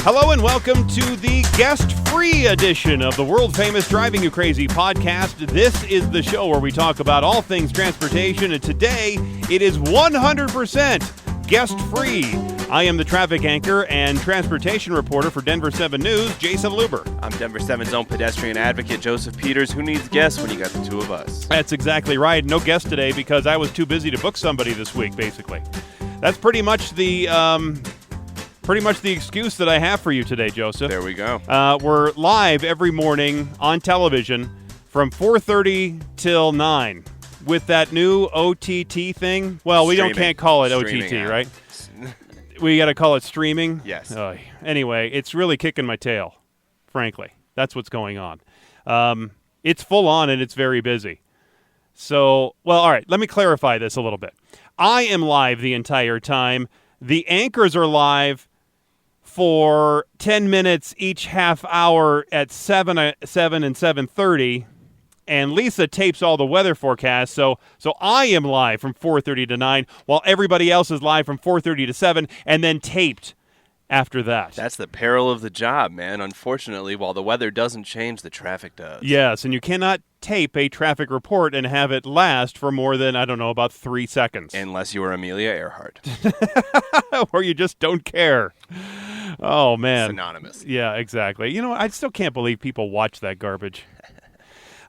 Hello and welcome to the guest-free edition of the world-famous Driving You Crazy podcast. This is the show where we talk about all things transportation, and today it is 100% guest-free. I am the traffic anchor and transportation reporter for Denver 7 News, Jason Luber. I'm Denver 7's own pedestrian advocate, Joseph Peters. Who needs guests when you got the two of us? That's exactly right. No guest today because I was too busy to book somebody this week, basically. That's pretty much the excuse that I have for you today, Joseph. There we go. We're live every morning on television from 4:30 till 9 with that new OTT thing. Well, we can't call it OTT, right? We got to call it streaming? Yes. Anyway, it's really kicking my tail, frankly. That's what's going on. It's full on and it's very busy. So, well, all right, let me clarify this a little bit. I am live the entire time. The anchors are live for 10 minutes each half hour at 7 and 7:30, and Lisa tapes all the weather forecasts, so I am live from 4:30 to 9, while everybody else is live from 4:30 to 7, and then taped after that. That's the peril of the job, man. Unfortunately, while the weather doesn't change, the traffic does. Yes, and you cannot tape a traffic report and have it last for more than, about 3 seconds. Unless you are Amelia Earhart. Or you just don't care. Oh, man. Synonymous. Yeah, exactly. You know, I still can't believe people watch that garbage.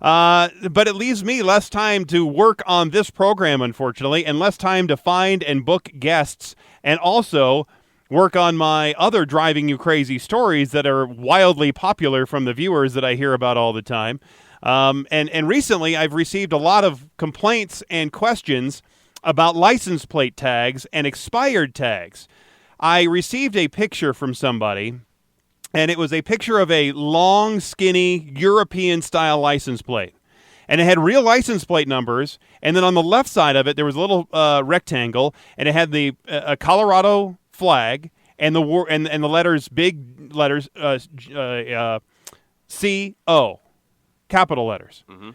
But it leaves me less time to work on this program, unfortunately, and less time to find and book guests, and also work on my other Driving You Crazy stories that are wildly popular from the viewers that I hear about all the time. And recently, I've received a lot of complaints and questions about license plate tags and expired tags. I received a picture from somebody, and it was a picture of a long, skinny, European-style license plate. And it had real license plate numbers, and then on the left side of it, there was a little rectangle, and it had the Colorado flag and the letters, big letters, C-O, capital letters. Mm-hmm.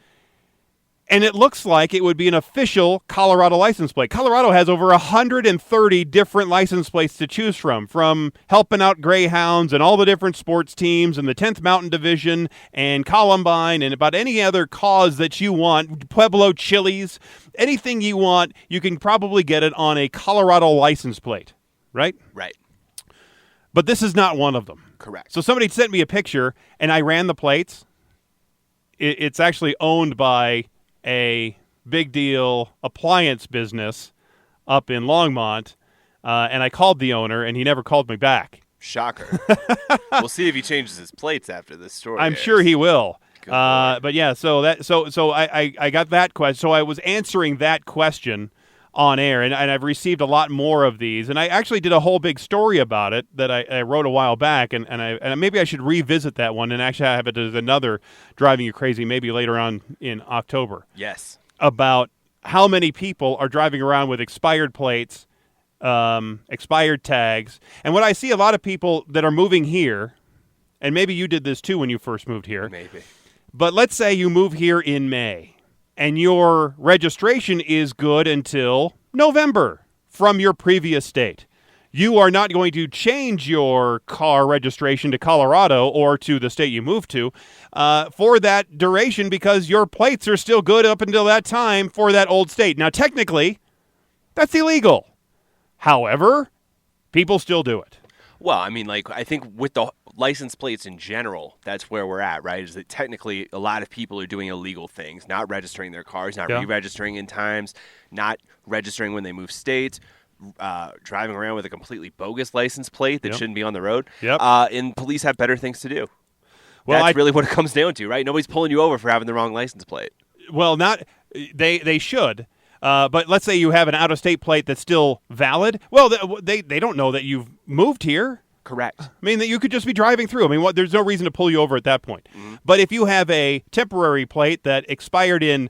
And it looks like it would be an official Colorado license plate. Colorado has over 130 different license plates to choose from helping out Greyhounds and all the different sports teams and the 10th Mountain Division and Columbine and about any other cause that you want, Pueblo Chili's, anything you want, you can probably get it on a Colorado license plate, right? Right. But this is not one of them. Correct. So somebody sent me a picture, and I ran the plates. It's actually owned by a big deal appliance business up in Longmont, and I called the owner, and he never called me back. Shocker. We'll see if he changes his plates after this story. I'm sure he will. But yeah, so I got that question. So I was answering that question on air, and I've received a lot more of these, and I actually did a whole big story about it that I wrote a while back, and maybe I should revisit that one and actually have it as another Driving You Crazy maybe later on in October. Yes. About how many people are driving around with expired plates, expired tags, and what I see a lot of people that are moving here, and maybe you did this too when you first moved here. Maybe. But let's say you move here in May, and your registration is good until November from your previous state. You are not going to change your car registration to Colorado or to the state you moved to for that duration because your plates are still good up until that time for that old state. Now, technically, that's illegal. However, people still do it. Well, I mean, I think with the license plates in general, that's where we're at, right? Is that technically a lot of people are doing illegal things, not registering their cars, not re-registering in times, not registering when they move states, driving around with a completely bogus license plate that shouldn't be on the road. Yep. And police have better things to do. Well, that's really what it comes down to, right? Nobody's pulling you over for having the wrong license plate. Well, they should. But let's say you have an out-of-state plate that's still valid. Well, they don't know that you've moved here. Correct. I mean, that you could just be driving through. I mean, there's no reason to pull you over at that point. Mm-hmm. But if you have a temporary plate that expired in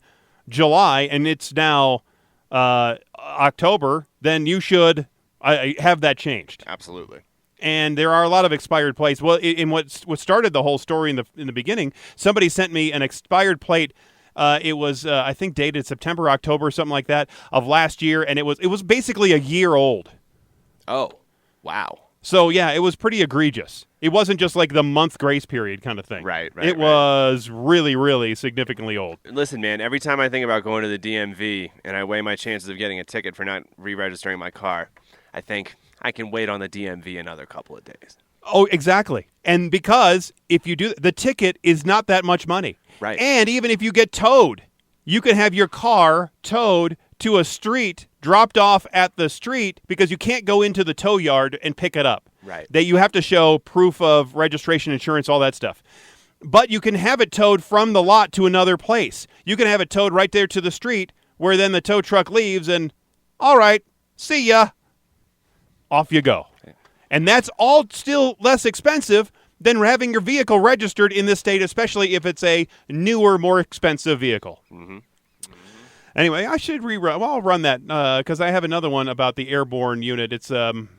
July and it's now October, then you should have that changed. Absolutely. And there are a lot of expired plates. Well, in what started the whole story in the beginning, somebody sent me an expired plate. It was, I think, dated September, October, something like that, of last year, and it was basically a year old. Oh, wow. So, yeah, it was pretty egregious. It wasn't just like the month grace period kind of thing. Right. It was really, really significantly old. Listen, man, every time I think about going to the DMV and I weigh my chances of getting a ticket for not re-registering my car, I think I can wait on the DMV another couple of days. Oh, exactly. And because if you do, the ticket is not that much money. Right. And even if you get towed, you can have your car towed to a street, dropped off at the street, because you can't go into the tow yard and pick it up. Right. That you have to show proof of registration, insurance, all that stuff. But you can have it towed from the lot to another place. You can have it towed right there to the street, where then the tow truck leaves and, all right, see ya. Off you go. Okay. And that's all still less expensive than having your vehicle registered in this state, especially if it's a newer, more expensive vehicle. Mm-hmm. Anyway, I should rerun. Well, I'll run that because I have another one about the airborne unit. It's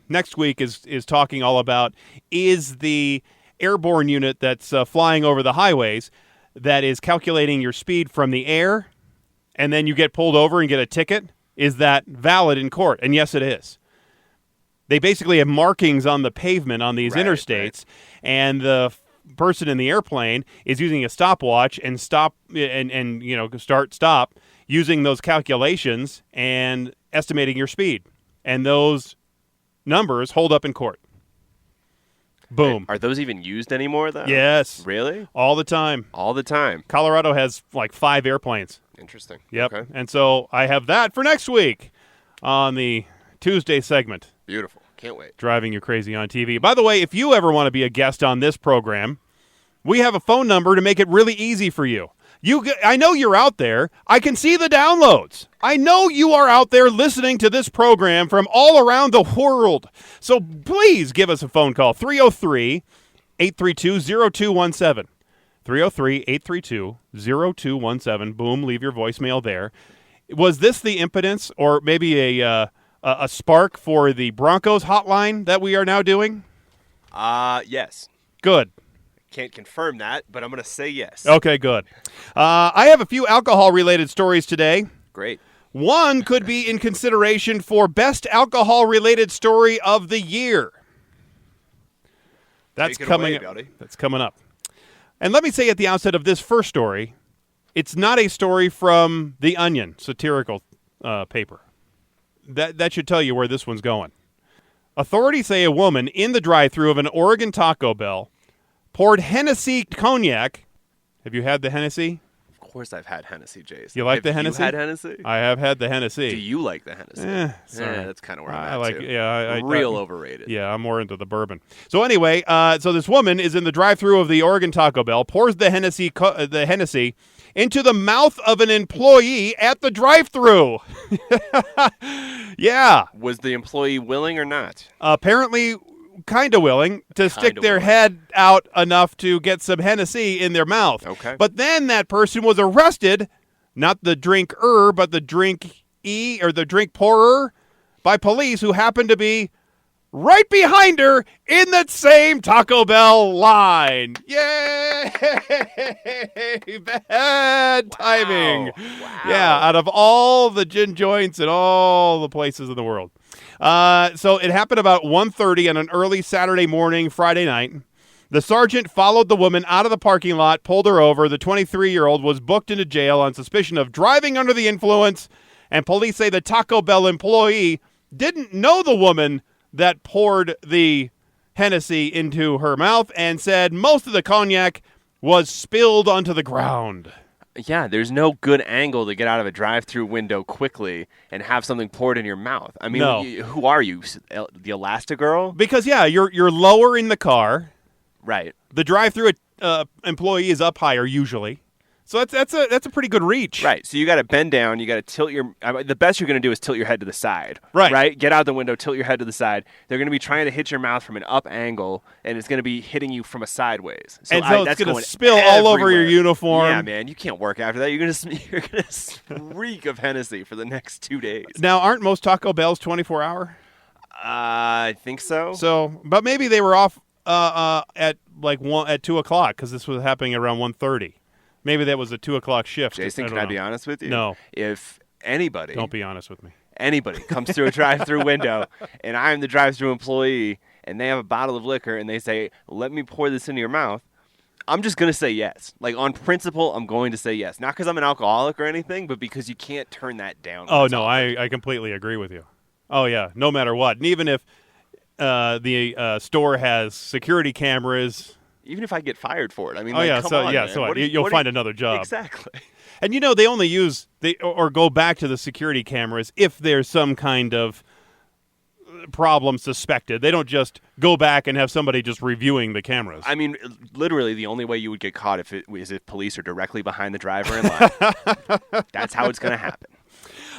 next week is talking all about is the airborne unit that's flying over the highways that is calculating your speed from the air, and then you get pulled over and get a ticket. Is that valid in court? And yes, it is. They basically have markings on the pavement on these interstates, and the person in the airplane is using a stopwatch and stop using those calculations and estimating your speed. And those numbers hold up in court. Boom. Are those even used anymore, though? Yes. Really? All the time. All the time. Colorado has like 5 airplanes. Interesting. Yep. Okay. And so I have that for next week on the Tuesday segment. Beautiful. Can't wait. Driving You Crazy on TV. By the way, if you ever want to be a guest on this program, we have a phone number to make it really easy for you. I know you're out there. I can see the downloads. I know you are out there listening to this program from all around the world. So please give us a phone call, 303-832-0217. 303-832-0217. Boom, leave your voicemail there. Was this the impotence or maybe a spark for the Broncos hotline that we are now doing? Yes. Good. Can't confirm that, but I'm going to say yes. Okay, good. I have a few alcohol-related stories today. Great. One could be in consideration for best alcohol-related story of the year. That's coming up. That's coming up. And let me say at the outset of this first story, it's not a story from The Onion, satirical paper. That should tell you where this one's going. Authorities say a woman in the drive-thru of an Oregon Taco Bell poured Hennessy cognac. Have you had the Hennessy? Of course I've had Hennessy, Jason. You like the Hennessy? Have you had Hennessy? I have had the Hennessy. Do you like the Hennessy? Sorry. That's kind of where I'm at, too. Yeah, Real overrated. Yeah, I'm more into the bourbon. So anyway, so this woman is in the drive-thru of the Oregon Taco Bell, pours the Hennessy into the mouth of an employee at the drive-thru. Yeah. Was the employee willing or not? Apparently kind of willing to stick their head out enough to get some Hennessy in their mouth. Okay. But then that person was arrested, not the drinker, but the drinkee or the drink pourer, by police who happened to be right behind her in that same Taco Bell line. Yay! Bad timing. Wow. Yeah, out of all the gin joints and all the places in the world. So it happened about 1:30 on an early Saturday morning, Friday night. The sergeant followed the woman out of the parking lot, pulled her over. The 23-year-old was booked into jail on suspicion of driving under the influence, and police say the Taco Bell employee didn't know the woman that poured the Hennessy into her mouth and said most of the cognac was spilled onto the ground. Yeah, there's no good angle to get out of a drive-through window quickly and have something poured in your mouth. I mean, no. Who are you, the Elastigirl? Because, yeah, you're lower in the car. Right. The drive-through employee is up higher usually. So that's a pretty good reach. Right. So you got to bend down. You got to tilt the best you're going to do is tilt your head to the side. Right. Right. Get out the window. Tilt your head to the side. They're going to be trying to hit your mouth from an up angle, and it's going to be hitting you from a sideways. So it's going to spill all over your uniform. Yeah, man. You can't work after that. You're going to reek of Hennessy for the next 2 days. Now, aren't most Taco Bells 24-hour? I think so. So, but maybe they were off at 2 o'clock because this was happening around 1:30. Maybe that was a 2 o'clock shift. Jason, can I be honest with you? No. If anybody... Don't be honest with me. Anybody comes through a drive-through window and I'm the drive-through employee and they have a bottle of liquor and they say, let me pour this into your mouth, I'm just going to say yes. Like, on principle, I'm going to say yes. Not because I'm an alcoholic or anything, but because you can't turn that down. Oh, no, I completely agree with you. Oh, yeah, no matter what. And even if the store has security cameras. Even if I get fired for it. I mean, you'll find another job. Exactly. And, they only use or go back to the security cameras if there's some kind of problem suspected. They don't just go back and have somebody just reviewing the cameras. I mean, literally, the only way you would get caught is if police are directly behind the driver in line. That's how it's going to happen.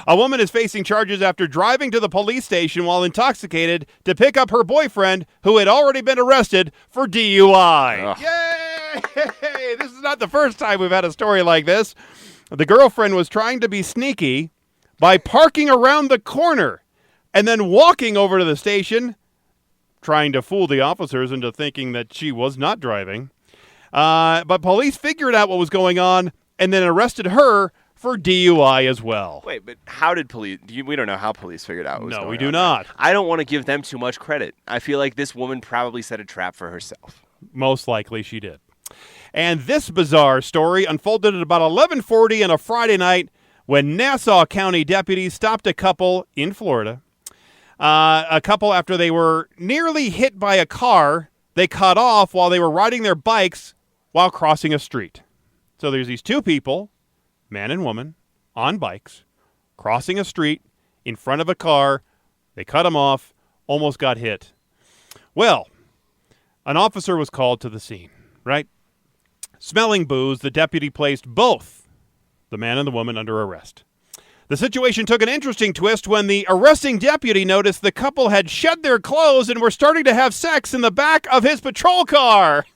A woman is facing charges after driving to the police station while intoxicated to pick up her boyfriend, who had already been arrested for DUI. Ugh. Yay! This is not the first time we've had a story like this. The girlfriend was trying to be sneaky by parking around the corner and then walking over to the station, trying to fool the officers into thinking that she was not driving. But police figured out what was going on and then arrested her for DUI as well. Wait, but how did police... We don't know how police figured out what was going on. No, we do not. I don't want to give them too much credit. I feel like this woman probably set a trap for herself. Most likely she did. And this bizarre story unfolded at about 11:40 on a Friday night when Nassau County deputies stopped a couple in Florida. A couple after they were nearly hit by a car they cut off while they were riding their bikes while crossing a street. So there's these two people, man and woman, on bikes, crossing a street in front of a car. They cut them off, almost got hit. Well, an officer was called to the scene, right? Smelling booze, the deputy placed both the man and the woman under arrest. The situation took an interesting twist when the arresting deputy noticed the couple had shed their clothes and were starting to have sex in the back of his patrol car.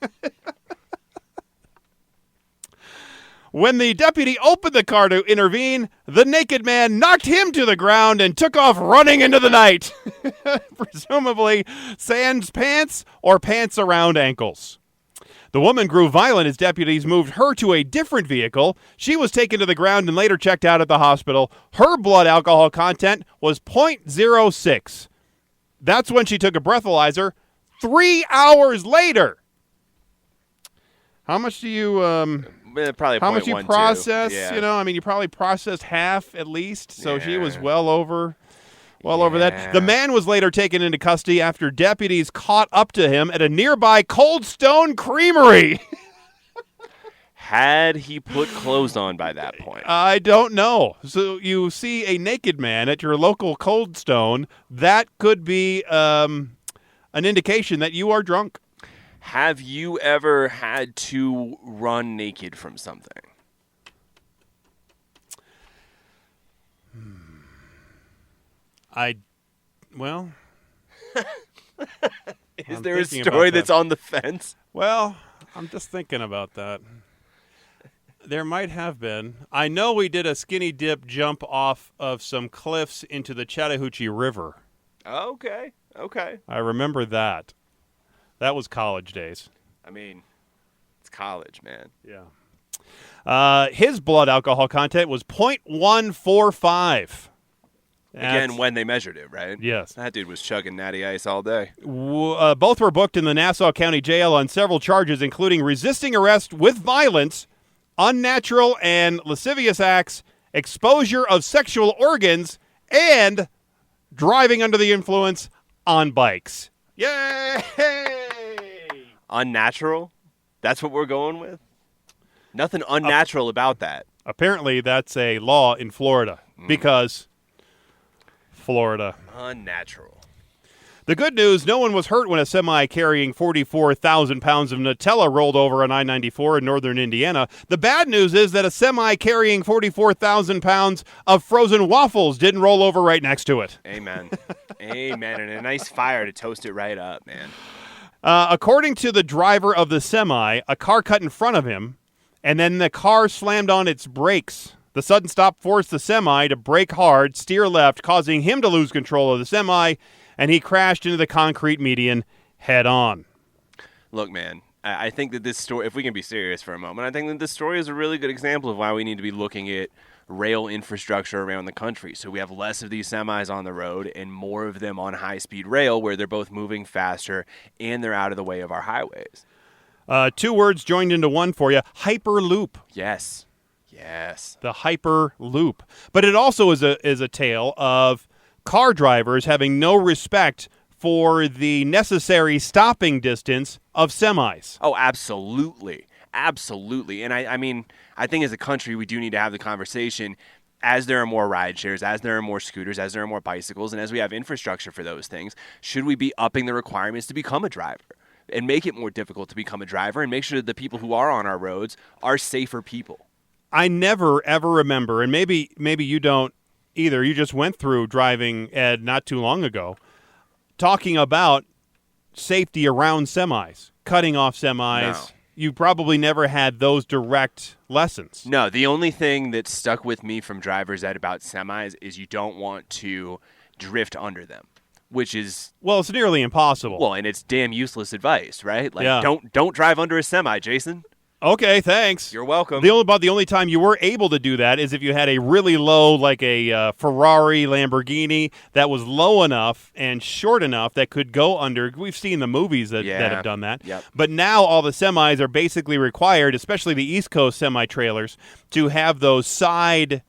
When the deputy opened the car to intervene, the naked man knocked him to the ground and took off running into the night. Presumably sans pants or pants around ankles. The woman grew violent as deputies moved her to a different vehicle. She was taken to the ground and later checked out at the hospital. Her blood alcohol content was 0.06. That's when she took a breathalyzer 3 hours later. How much do you... Probably how much you process? Yeah. You probably processed half at least. So she was well over that. The man was later taken into custody after deputies caught up to him at a nearby Cold Stone Creamery. Had he put clothes on by that point? I don't know. So you see a naked man at your local Cold Stone, that could be an indication that you are drunk. Have you ever had to run naked from something? Is there a story that's on the fence? Well, I'm just thinking about that. There might have been. I know we did a skinny dip jump off of some cliffs into the Chattahoochee River. Okay. I remember that. That was college days. I mean, it's college, man. Yeah. His blood alcohol content was 0.145. Again, when they measured it, right? Yes. That dude was chugging natty ice all day. Both were booked in the Nassau County Jail on several charges, including resisting arrest with violence, unnatural and lascivious acts, exposure of sexual organs, and driving under the influence on bikes. Yay! Unnatural? That's what we're going with? Nothing unnatural about that. Apparently, that's a law in Florida because Florida. Unnatural. The good news, no one was hurt when a semi carrying 44,000 pounds of Nutella rolled over on I-94 in northern Indiana. The bad news is that a semi carrying 44,000 pounds of frozen waffles didn't roll over right next to it. Amen. Amen. And a nice fire to toast it right up, man. According to the driver of the semi, a car cut in front of him, and then the car slammed on its brakes. The sudden stop forced the semi to brake hard, steer left, causing him to lose control of the semi, and he crashed into the concrete median head on. Look, man, I think that this story, if we can be serious for a moment, I think that this story is a really good example of why we need to be looking at rail infrastructure around the country. So we have less of these semis on the road and more of them on high-speed rail where they're both moving faster and they're out of the way of our highways. 2 words joined into one for you, Hyperloop. Yes. The Hyperloop. But it also is a tale of car drivers having no respect for the necessary stopping distance of semis. Oh, absolutely. Absolutely. And I mean, I think as a country, we do need to have the conversation as there are more ride shares, as there are more scooters, as there are more bicycles, and as we have infrastructure for those things, should we be upping the requirements to become a driver and make it more difficult to become a driver and make sure that the people who are on our roads are safer people? I never, ever remember, and maybe you don't either, you just went through driving ed not too long ago, talking about safety around semis, cutting off semis. No. You probably never had those direct lessons. No, the only thing that stuck with me from driver's ed about semis is you don't want to drift under them, which is... Well, it's nearly impossible. Well, and it's damn useless advice, right? Like, yeah. Don't drive under a semi, Jason. Okay, thanks. You're welcome. The only time you were able to do that is if you had a really low, like a Ferrari, Lamborghini, that was low enough and short enough that could go under. We've seen the movies that have done that. Yep. But now all the semis are basically required, especially the East Coast semi-trailers, to have those side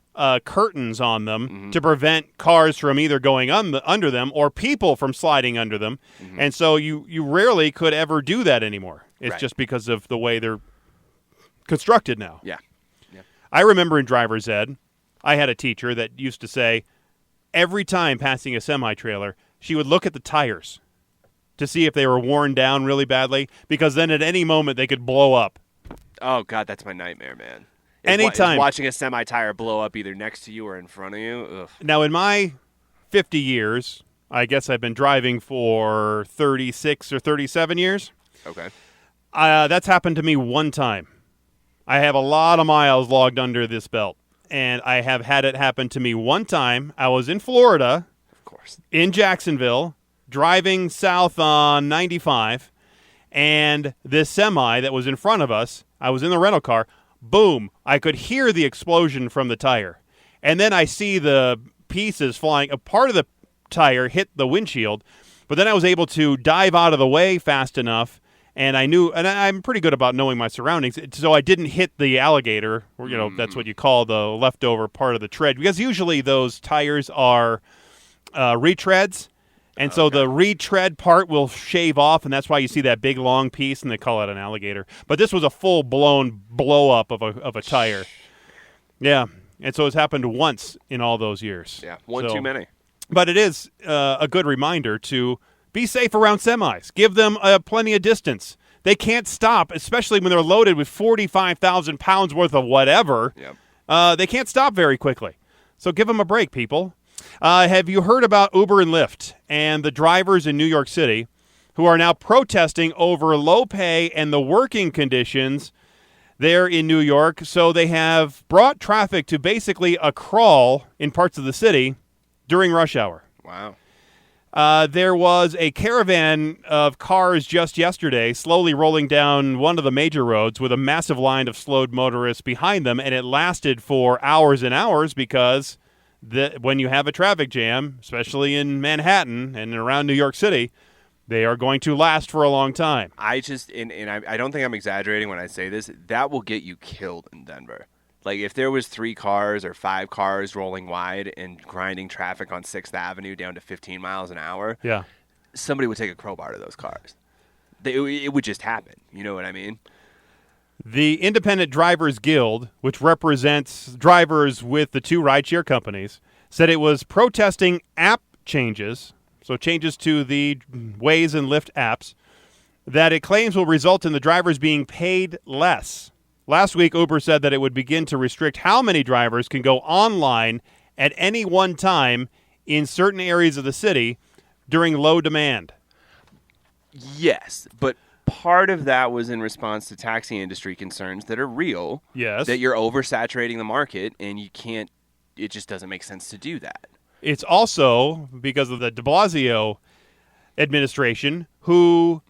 curtains on them to prevent cars from either going under them or people from sliding under them. And so you rarely could ever do that anymore. It's just because of the way they're constructed now. Yeah. I remember in driver's ed, I had a teacher that used to say every time passing a semi-trailer, she would look at the tires to see if they were worn down really badly, because then at any moment they could blow up. Oh, God, that's my nightmare, man. Anytime. Watching a semi-tire blow up either next to you or in front of you. Ugh. Now, in my 50 years, I guess I've been driving for 36 or 37 years. Okay. That's happened to me one time. I have a lot of miles logged under this belt, and I have had it happen to me one time. I was in Florida, of course, in Jacksonville, driving south on 95, and this semi that was in front of us, I was in the rental car, boom, I could hear the explosion from the tire. And then I see the pieces flying. A part of the tire hit the windshield, but then I was able to dive out of the way fast enough. And I knew, and I'm pretty good about knowing my surroundings, so I didn't hit the alligator, or, that's what you call the leftover part of the tread, because usually those tires are retreads, and so the retread part will shave off, and that's why you see that big long piece, and they call it an alligator. But this was a full-blown blow-up of a tire. Yeah, and so it's happened once in all those years. Yeah, one too many. But it is a good reminder to be safe around semis. Give them plenty of distance. They can't stop, especially when they're loaded with 45,000 pounds worth of whatever. Yep. They can't stop very quickly. So give them a break, people. Have you heard about Uber and Lyft and the drivers in New York City who are now protesting over low pay and the working conditions there in New York? So they have brought traffic to basically a crawl in parts of the city during rush hour. Wow. There was a caravan of cars just yesterday slowly rolling down one of the major roads with a massive line of slowed motorists behind them, and it lasted for hours and hours because when you have a traffic jam, especially in Manhattan and around New York City, they are going to last for a long time. I don't think I'm exaggerating when I say this, that will get you killed in Denver. Like, if there was 3 cars or 5 cars rolling wide and grinding traffic on 6th Avenue down to 15 miles an hour, somebody would take a crowbar to those cars. It would just happen. You know what I mean? The Independent Drivers Guild, which represents drivers with the 2 rideshare companies, said it was protesting app changes, so changes to the Waze and Lyft apps, that it claims will result in the drivers being paid less. Last week, Uber said that it would begin to restrict how many drivers can go online at any one time in certain areas of the city during low demand. Yes, but part of that was in response to taxi industry concerns that are real. Yes. That you're oversaturating the market and it just doesn't make sense to do that. It's also because of the de Blasio administration who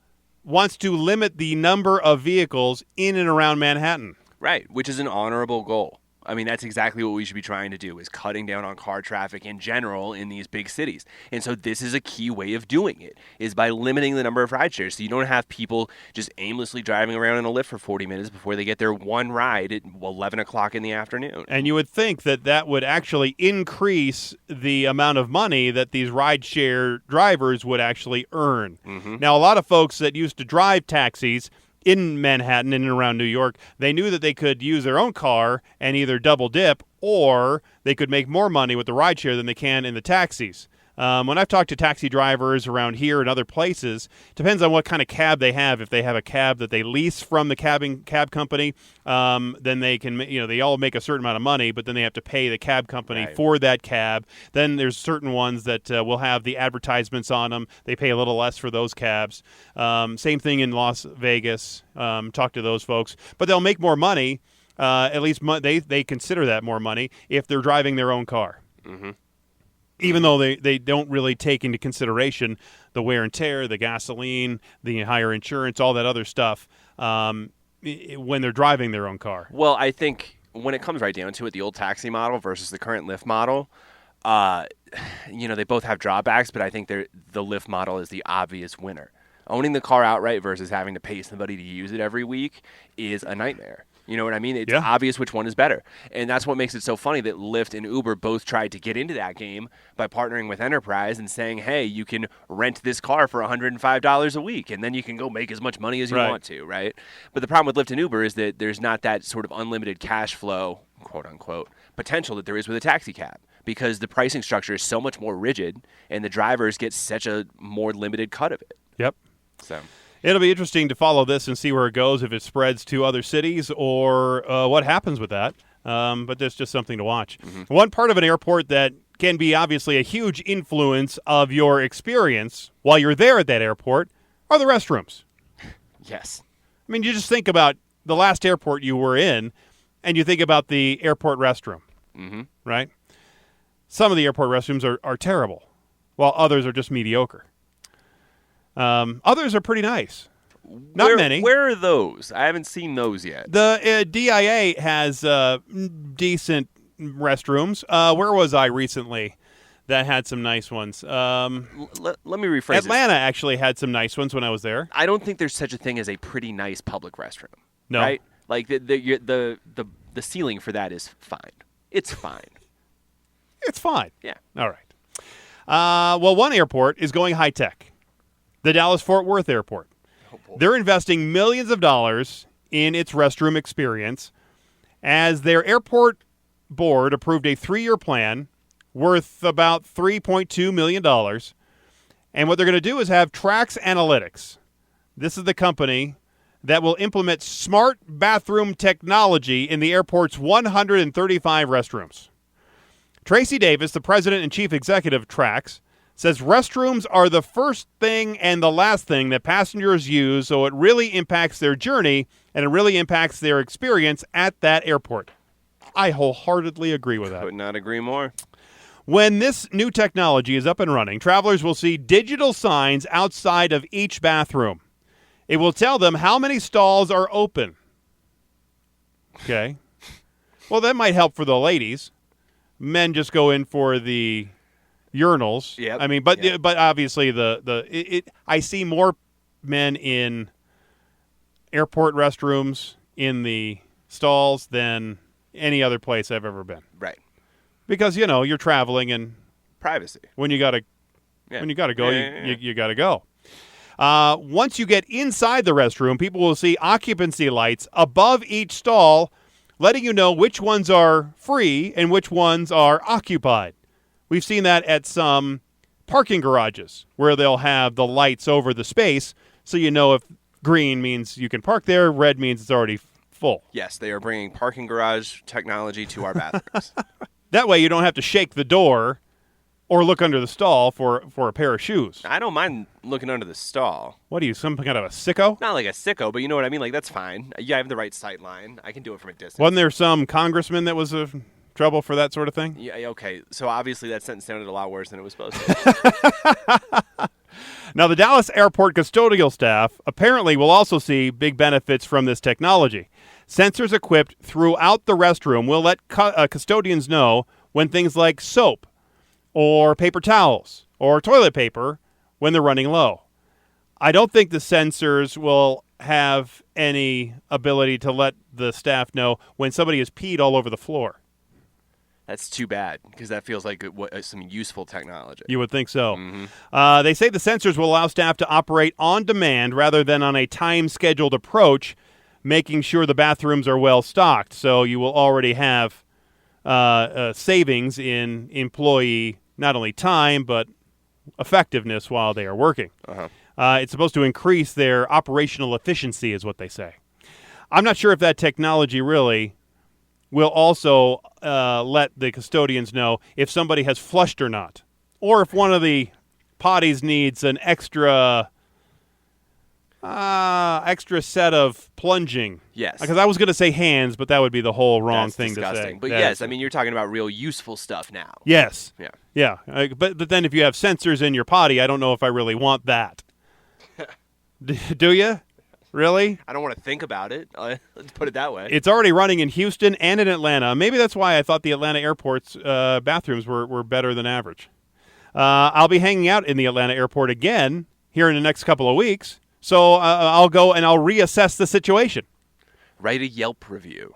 wants to limit the number of vehicles in and around Manhattan. Right, which is an honorable goal. I mean, that's exactly what we should be trying to do, is cutting down on car traffic in general in these big cities. And so this is a key way of doing it, is by limiting the number of ride shares. So you don't have people just aimlessly driving around in a Lyft for 40 minutes before they get their one ride at 11 o'clock in the afternoon. And you would think that that would actually increase the amount of money that these rideshare drivers would actually earn. Mm-hmm. Now, a lot of folks that used to drive taxis in Manhattan and around New York, they knew that they could use their own car and either double dip or they could make more money with the rideshare than they can in the taxis. When I've talked to taxi drivers around here and other places, it depends on what kind of cab they have. If they have a cab that they lease from the cab company, then they can, they all make a certain amount of money, but then they have to pay the cab company for that cab. Then there's certain ones that will have the advertisements on them. They pay a little less for those cabs. Same thing in Las Vegas. Talk to those folks, but they'll make more money. At least they consider that more money if they're driving their own car. Mm-hmm. Even though they don't really take into consideration the wear and tear, the gasoline, the higher insurance, all that other stuff when they're driving their own car. Well, I think when it comes right down to it, the old taxi model versus the current Lyft model, they both have drawbacks, but I think the Lyft model is the obvious winner. Owning the car outright versus having to pay somebody to use it every week is a nightmare. You know what I mean? It's obvious which one is better. And that's what makes it so funny that Lyft and Uber both tried to get into that game by partnering with Enterprise and saying, hey, you can rent this car for $105 a week, and then you can go make as much money as you want to, right? But the problem with Lyft and Uber is that there's not that sort of unlimited cash flow, quote unquote, potential that there is with a taxi cab, because the pricing structure is so much more rigid and the drivers get such a more limited cut of it. Yep. So it'll be interesting to follow this and see where it goes, if it spreads to other cities or what happens with that. But there's just something to watch. Mm-hmm. One part of an airport that can be obviously a huge influence of your experience while you're there at that airport are the restrooms. Yes. I mean, you just think about the last airport you were in, and you think about the airport restroom, right? Some of the airport restrooms are terrible, while others are just mediocre. Others are pretty nice. Not many. Where are those? I haven't seen those yet. The DIA has decent restrooms. Where was I recently that had some nice ones? Let me rephrase Atlanta actually had some nice ones when I was there. I don't think there's such a thing as a pretty nice public restroom. No. Right? Like the ceiling for that is fine. It's fine. It's fine. Yeah. All right. Well, one airport is going high-tech. The Dallas-Fort Worth Airport. They're investing millions of dollars in its restroom experience as their airport board approved a 3-year plan worth about $3.2 million. And what they're going to do is have Trax Analytics. This is the company that will implement smart bathroom technology in the airport's 135 restrooms. Tracy Davis, the president and chief executive of Trax, says restrooms are the first thing and the last thing that passengers use, so it really impacts their journey and it really impacts their experience at that airport. I wholeheartedly agree with that. Could not agree more. When this new technology is up and running, travelers will see digital signs outside of each bathroom. It will tell them how many stalls are open. Okay. Well, that might help for the ladies. Men just go in for the urinals. Yep. I mean, but obviously I see more men in airport restrooms in the stalls than any other place I've ever been. Right. Because you're traveling and privacy. When you gotta go, you gotta go. Once you get inside the restroom, people will see occupancy lights above each stall, letting you know which ones are free and which ones are occupied. We've seen that at some parking garages where they'll have the lights over the space so you know if green means you can park there, red means it's already full. Yes, they are bringing parking garage technology to our bathrooms. That way you don't have to shake the door or look under the stall for a pair of shoes. I don't mind looking under the stall. What are you, some kind of a sicko? Not like a sicko, but you know what I mean? Like, that's fine. Yeah, I have the right sight line. I can do it from a distance. Wasn't there some congressman that was trouble for that sort of thing? Yeah, okay. So obviously that sentence sounded a lot worse than it was supposed to. Now, the Dallas Airport custodial staff apparently will also see big benefits from this technology. Sensors equipped throughout the restroom will let custodians know when things like soap or paper towels or toilet paper when they're running low. I don't think the sensors will have any ability to let the staff know when somebody has peed all over the floor. That's too bad, because that feels like some useful technology. You would think so. Mm-hmm. They say the sensors will allow staff to operate on demand rather than on a time-scheduled approach, making sure the bathrooms are well stocked. So you will already have savings in employee, not only time, but effectiveness while they are working. Uh-huh. It's supposed to increase their operational efficiency, is what they say. I'm not sure if that technology really will also let the custodians know if somebody has flushed or not, or if one of the potties needs an extra set of plunging. Yes. Because I was going to say hands, but that would be the whole wrong That's thing disgusting. to say. But yes, I mean, you're talking about real useful stuff now. Yes. Yeah. Yeah. But then if you have sensors in your potty, I don't know if I really want that. Do you? Really? I don't want to think about it. Let's put it that way. It's already running in Houston and in Atlanta. Maybe that's why I thought the Atlanta airport's bathrooms were better than average. I'll be hanging out in the Atlanta airport again here in the next couple of weeks. So I'll go and I'll reassess the situation. Write a Yelp review.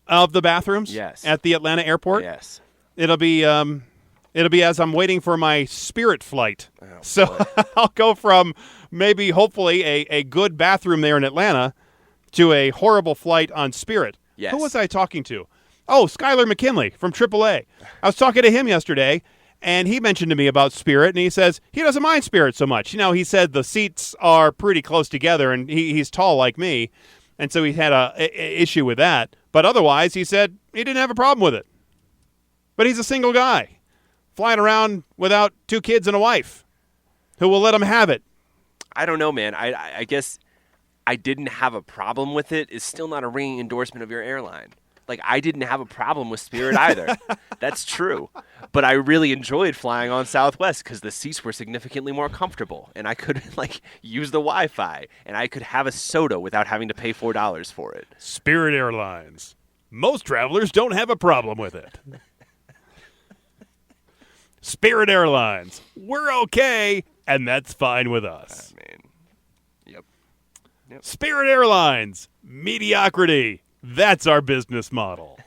Of the bathrooms? Yes. At the Atlanta airport? Yes. It'll be as I'm waiting for my Spirit flight. Oh, so I'll go from maybe, hopefully, a good bathroom there in Atlanta to a horrible flight on Spirit. Yes. Who was I talking to? Oh, Skylar McKinley from AAA. I was talking to him yesterday, and he mentioned to me about Spirit, and he says he doesn't mind Spirit so much. You know, he said the seats are pretty close together, and he's tall like me, and so he had a issue with that. But otherwise, he said he didn't have a problem with it. But he's a single guy, flying around without 2 kids and a wife who will let him have it. I don't know, man. I guess I didn't have a problem with it is still not a ringing endorsement of your airline. Like, I didn't have a problem with Spirit either. That's true. But I really enjoyed flying on Southwest because the seats were significantly more comfortable. And I could, use the Wi-Fi. And I could have a soda without having to pay $4 for it. Spirit Airlines. Most travelers don't have a problem with it. Spirit Airlines. We're okay, and that's fine with us. Yep. Spirit Airlines. Mediocrity. That's our business model.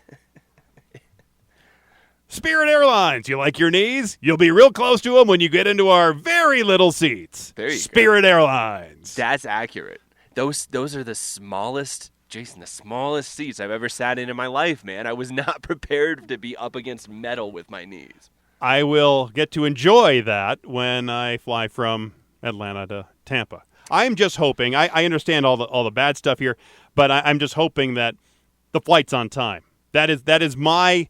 Spirit Airlines. You like your knees? You'll be real close to them when you get into our very little seats. There you Spirit Airlines. That's accurate. Those are the smallest, Jason, the smallest seats I've ever sat in my life, man. I was not prepared to be up against metal with my knees. I will get to enjoy that when I fly from Atlanta to Tampa. I'm just hoping. I understand all the bad stuff here, but I'm just hoping that the flight's on time. That is my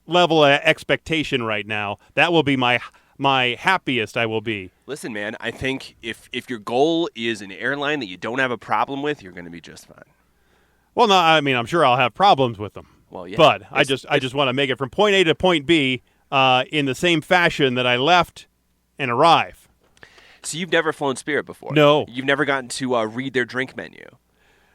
level of expectation right now. That will be my happiest I will be. Listen, man, I think if your goal is an airline that you don't have a problem with, you're going to be just fine. Well, no, I mean, I'm sure I'll have problems with them. Well, yeah. But I just want to make it from point A to point B in the same fashion that I left and arrive. So you've never flown Spirit before? No. You've never gotten to read their drink menu?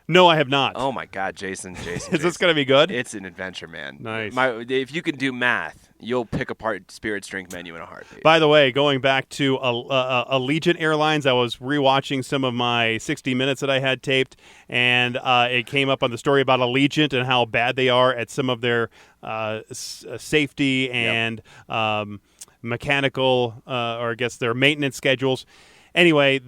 No, I have not. Oh, my God, Jason. Is this going to be good? It's an adventure, man. Nice. If you can do math, you'll pick apart Spirit's drink menu in a heartbeat. By the way, going back to Allegiant Airlines, I was rewatching some of my 60 Minutes that I had taped, and it came up on the story about Allegiant and how bad they are at some of their safety and mechanical, or I guess their maintenance schedules. Anyway,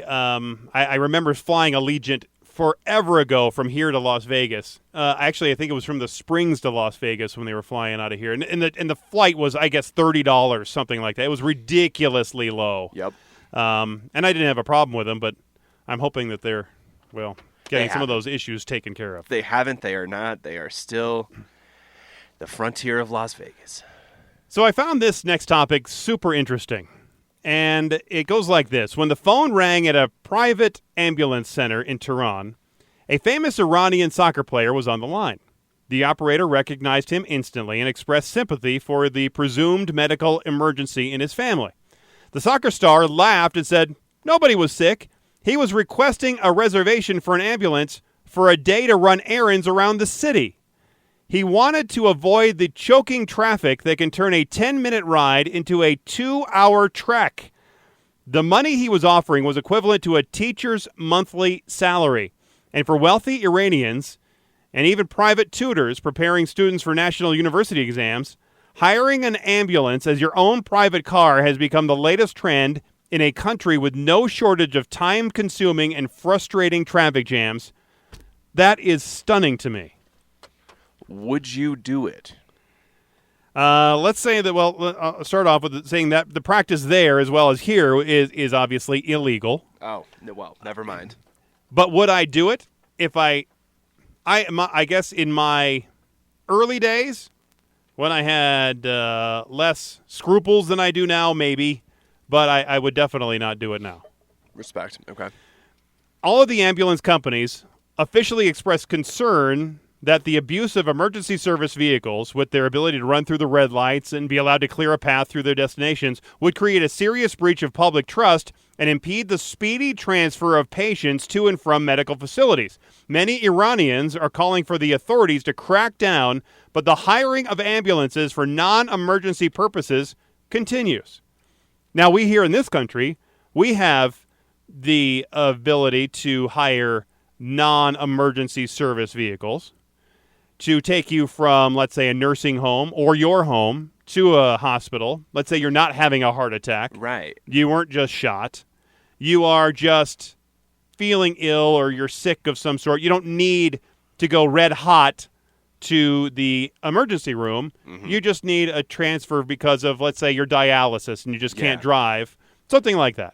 I remember flying Allegiant forever ago from here to Las Vegas. Actually, I think it was from the Springs to Las Vegas when they were flying out of here. And the flight was, I guess, $30, something like that. It was ridiculously low. Yep. And I didn't have a problem with them, but I'm hoping that they're, getting some of those issues taken care of. If they haven't, they are not. They are still the frontier of Las Vegas. So I found this next topic super interesting. And it goes like this. When the phone rang at a private ambulance center in Tehran, a famous Iranian soccer player was on the line. The operator recognized him instantly and expressed sympathy for the presumed medical emergency in his family. The soccer star laughed and said, "Nobody was sick. He was requesting a reservation for an ambulance for a day to run errands around the city. He wanted to avoid the choking traffic that can turn a 10-minute ride into a 2-hour trek. The money he was offering was equivalent to a teacher's monthly salary. And for wealthy Iranians and even private tutors preparing students for national university exams, hiring an ambulance as your own private car has become the latest trend in a country with no shortage of time-consuming and frustrating traffic jams. That is stunning to me. Would you do it? Let's say that, I'll start off with saying that the practice there as well as here is obviously illegal. Oh, well, never mind. But would I do it if I guess in my early days when I had less scruples than I do now, maybe, but I would definitely not do it now. Respect. Okay. All of the ambulance companies officially expressed concern that the abuse of emergency service vehicles with their ability to run through the red lights and be allowed to clear a path through their destinations would create a serious breach of public trust and impede the speedy transfer of patients to and from medical facilities. Many Iranians are calling for the authorities to crack down, but the hiring of ambulances for non-emergency purposes continues. Now, we here in this country, we have the ability to hire non-emergency service vehicles to take you from, let's say, a nursing home or your home to a hospital. Let's say you're not having a heart attack. Right. You weren't just shot. You are just feeling ill or you're sick of some sort. You don't need to go red hot to the emergency room. Mm-hmm. You just need a transfer because of, let's say, your dialysis and you just can't drive. Something like that.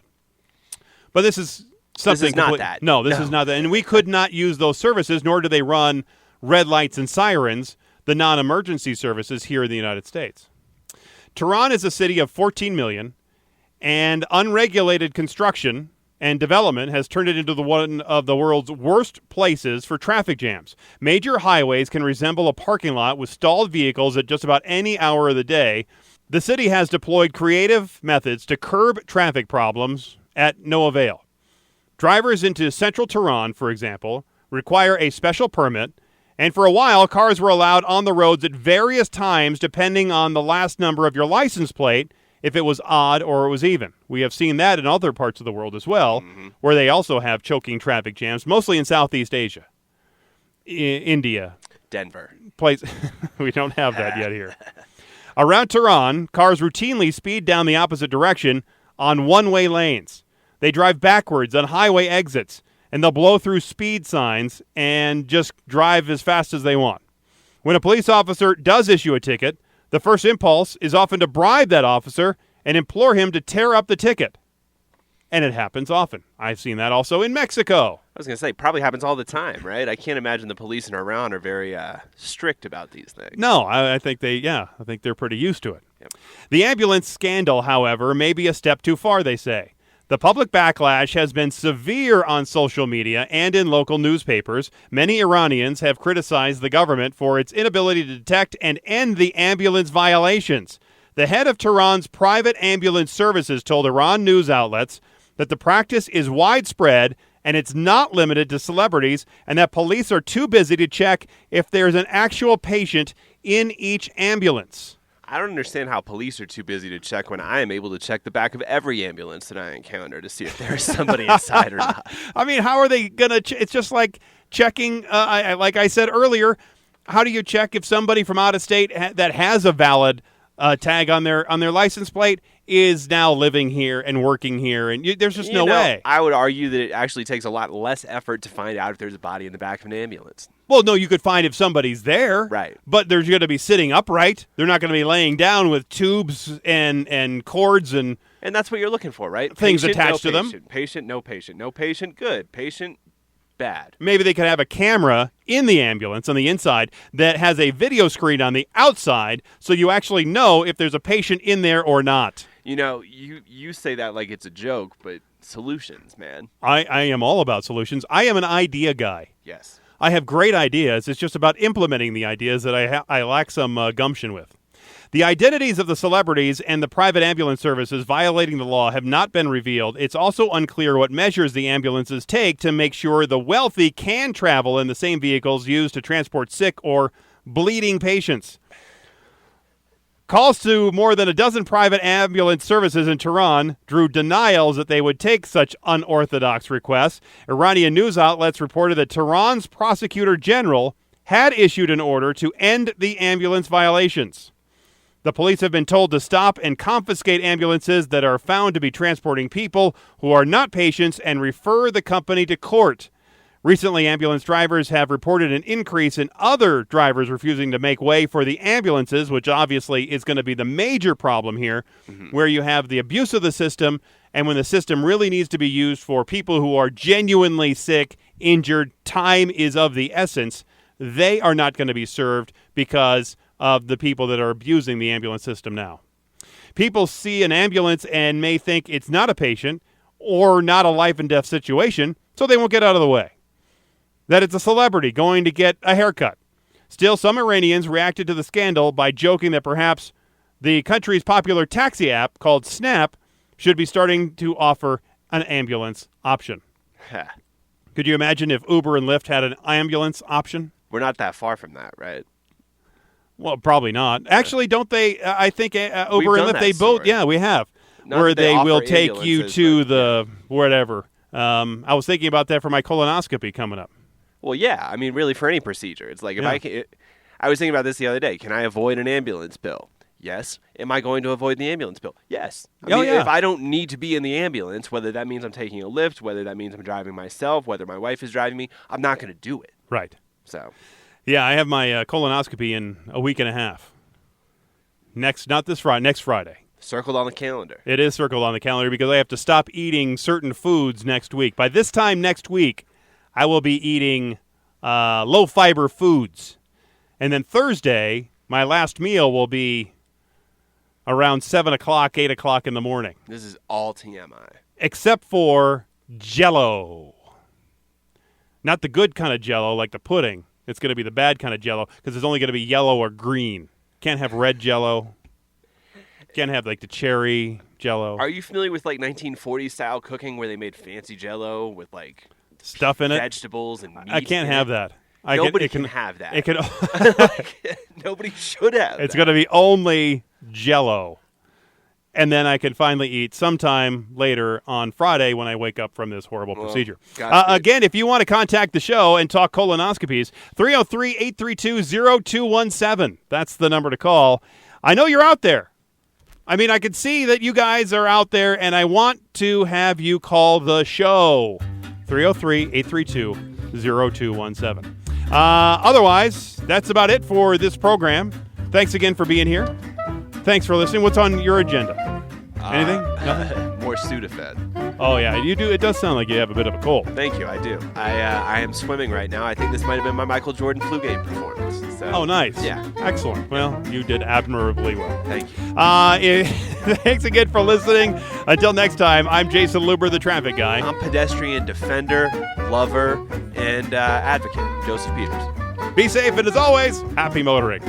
But this is something. This is not that. No, this is not that. And we could not use those services, nor do they run red lights and sirens, the non-emergency services here in the United States. Tehran is a city of 14 million, and unregulated construction and development has turned it into one of the world's worst places for traffic jams. Major highways can resemble a parking lot with stalled vehicles at just about any hour of the day. The city has deployed creative methods to curb traffic problems at no avail. Drivers into central Tehran, for example, require a special permit, and for a while, cars were allowed on the roads at various times depending on the last number of your license plate, if it was odd or it was even. We have seen that in other parts of the world as well, where they also have choking traffic jams, mostly in Southeast Asia. India. Denver. We don't have that yet here. Around Tehran, cars routinely speed down the opposite direction on one-way lanes. They drive backwards on highway exits, and they'll blow through speed signs and just drive as fast as they want. When a police officer does issue a ticket, the first impulse is often to bribe that officer and implore him to tear up the ticket. And it happens often. I've seen that also in Mexico. I was going to say, probably happens all the time, right? I can't imagine the police in Iran are very strict about these things. No, I think they're pretty used to it. Yep. The ambulance scandal, however, may be a step too far, they say. The public backlash has been severe on social media and in local newspapers. Many Iranians have criticized the government for its inability to detect and end the ambulance violations. The head of Tehran's private ambulance services told Iran news outlets that the practice is widespread and it's not limited to celebrities, and that police are too busy to check if there's an actual patient in each ambulance. I don't understand how police are too busy to check when I am able to check the back of every ambulance that I encounter to see if there's somebody inside or not. I mean, how are they going to it's just like checking, like I said earlier, how do you check if somebody from out of state that has a valid tag on their license plate is now living here and working here, and there's just no way. I would argue that it actually takes a lot less effort to find out if there's a body in the back of an ambulance. Well, no, you could find if somebody's there. Right. But they're going to be sitting upright. They're not going to be laying down with tubes and cords and that's what you're looking for, right? Things patient, attached no to patient. them. Patient, no patient. No patient, good. Patient, bad. Maybe they could have a camera in the ambulance on the inside that has a video screen on the outside, so you actually know if there's a patient in there or not. You know, you say that like it's a joke, but solutions, man. I am all about solutions. I am an idea guy. Yes. I have great ideas. It's just about implementing the ideas that I lack some gumption with. The identities of the celebrities and the private ambulance services violating the law have not been revealed. It's also unclear what measures the ambulances take to make sure the wealthy can travel in the same vehicles used to transport sick or bleeding patients. Calls to more than a dozen private ambulance services in Tehran drew denials that they would take such unorthodox requests. Iranian news outlets reported that Tehran's prosecutor general had issued an order to end the ambulance violations. The police have been told to stop and confiscate ambulances that are found to be transporting people who are not patients and refer the company to court. Recently, ambulance drivers have reported an increase in other drivers refusing to make way for the ambulances, which obviously is going to be the major problem here, where you have the abuse of the system, and when the system really needs to be used for people who are genuinely sick, injured, time is of the essence, they are not going to be served because of the people that are abusing the ambulance system now. People see an ambulance and may think it's not a patient or not a life and death situation, so they won't get out of the way. That it's a celebrity going to get a haircut. Still, some Iranians reacted to the scandal by joking that perhaps the country's popular taxi app called Snap should be starting to offer an ambulance option. Could you imagine if Uber and Lyft had an ambulance option? We're not that far from that, right? Well, probably not. Actually, don't they? I think Uber and Lyft, they both, story. Yeah, we have. Not where that they will offer take you ambulances, to but, the whatever. I was thinking about that for my colonoscopy coming up. Well, yeah. I mean, really, for any procedure. It's like, if I was thinking about this the other day. Can I avoid an ambulance bill? Yes. Am I going to avoid the ambulance bill? Yes. I mean, if I don't need to be in the ambulance, whether that means I'm taking a Lyft, whether that means I'm driving myself, whether my wife is driving me, I'm not going to do it. Right. So. Yeah, I have my colonoscopy in a week and a half. Next Friday. Circled on the calendar. It is circled on the calendar because I have to stop eating certain foods next week. By this time next week, I will be eating low-fiber foods. And then Thursday, my last meal will be around 7 o'clock, 8 o'clock in the morning. This is all TMI. Except for Jell-O. Not the good kind of Jell-O, like the pudding. It's going to be the bad kind of Jell-O because it's only going to be yellow or green. Can't have red Jell-O. Can't have like the cherry Jell-O. Are you familiar with like 1940s style cooking where they made fancy Jell-O with like stuff in it? Vegetables and meat? I can't have that. Nobody can have that. It can. Nobody should have. It's going to be only Jell-O. And then I can finally eat sometime later on Friday when I wake up from this horrible procedure. Again, if you want to contact the show and talk colonoscopies, 303-832-0217. That's the number to call. I know you're out there. I mean, I can see that you guys are out there, and I want to have you call the show. 303-832-0217. Otherwise, that's about it for this program. Thanks again for being here. Thanks for listening. What's on your agenda? Anything? Nothing? More Sudafed. Oh, yeah. You do. It does sound like you have a bit of a cold. Thank you. I do. I am swimming right now. I think this might have been my Michael Jordan flu game performance. So, oh, nice. Yeah. Excellent. Well, you did admirably well. Thank you. Thanks again for listening. Until next time, I'm Jason Luber, the traffic guy. I'm pedestrian defender, lover, and advocate, Joseph Peters. Be safe, and as always, happy motoring.